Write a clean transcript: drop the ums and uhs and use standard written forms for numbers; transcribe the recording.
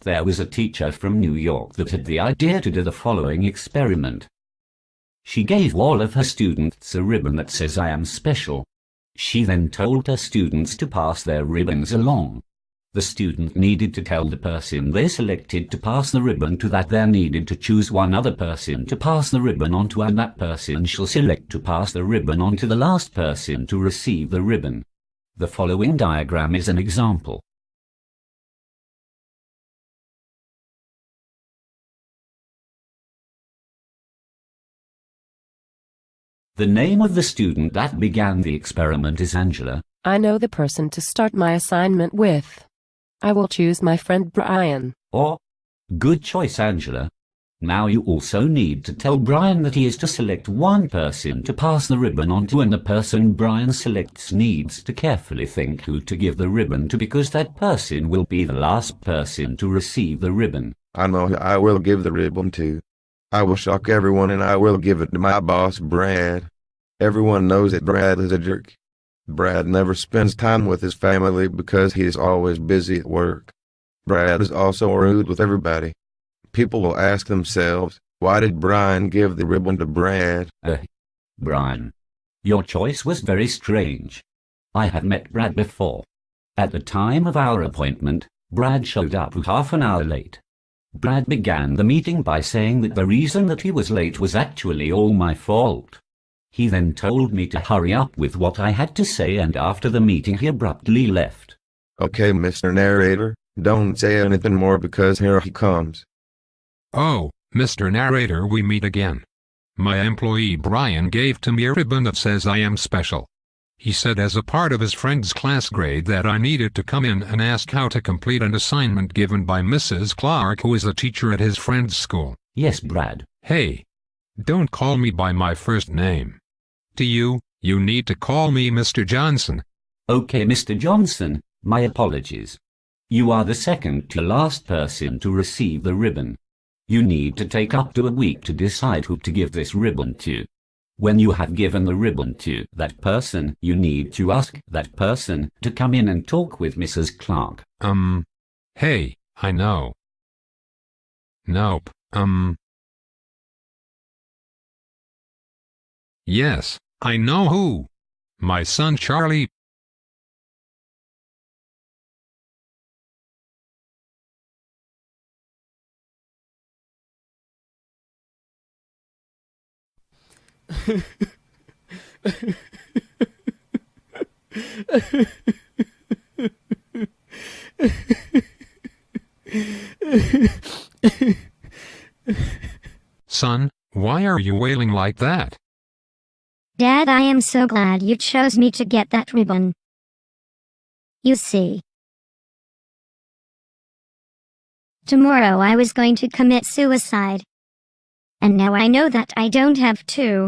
there was a teacher from New York that had the idea to do the following experiment. She gave all of her students a ribbon that says "I am special." She then told her students to pass their ribbons along. The student needed to tell the person they selected to pass the ribbon to that they needed to choose one other person to pass the ribbon on to, and that person shall select to pass the ribbon on to the last person to receive the ribbon. The following diagram is an example. The name of the student that began the experiment is Angela. I know the person to start my assignment with. I will choose my friend Brian. Or, good choice, Angela. Now you also need to tell Brian that he is to select one person to pass the ribbon on to, and the person Brian selects needs to carefully think who to give the ribbon to, because that person will be the last person to receive the ribbon. I know who I will give the ribbon to. I will shock everyone and I will give it to my boss, Brad. Everyone knows that Brad is a jerk. Brad never spends time with his family because he is always busy at work. Brad is also rude with everybody. People will ask themselves, why did Brian give the ribbon to Brad? Brian, your choice was very strange. I had met Brad before. At the time of our appointment, Brad showed up half an hour late. Brad began the meeting by saying that the reason that he was late was actually all my fault. He then told me to hurry up with what I had to say, and after the meeting he abruptly left. Okay, Mr. Narrator, don't say anything more because here he comes. Oh, Mr. Narrator, we meet again. My employee Brian gave to me a ribbon that says "I am special." He said as a part of his friend's class grade that I needed to come in and ask how to complete an assignment given by Mrs. Clark, who is a teacher at his friend's school. Yes, Brad. Hey, don't call me by my first name. You need to call me Mr. Johnson. Okay, Mr. Johnson, my apologies. You are the second to last person to receive the ribbon. You need to take up to a week to decide who to give this ribbon to. When you have given the ribbon to that person, you need to ask that person to come in and talk with Mrs. Clark. Hey, I know. Nope, Yes, I know who. My son Charlie. Son, why are you wailing like that? Dad, I am so glad you chose me to get that ribbon. You see, tomorrow I was going to commit suicide. And now I know that I don't have to.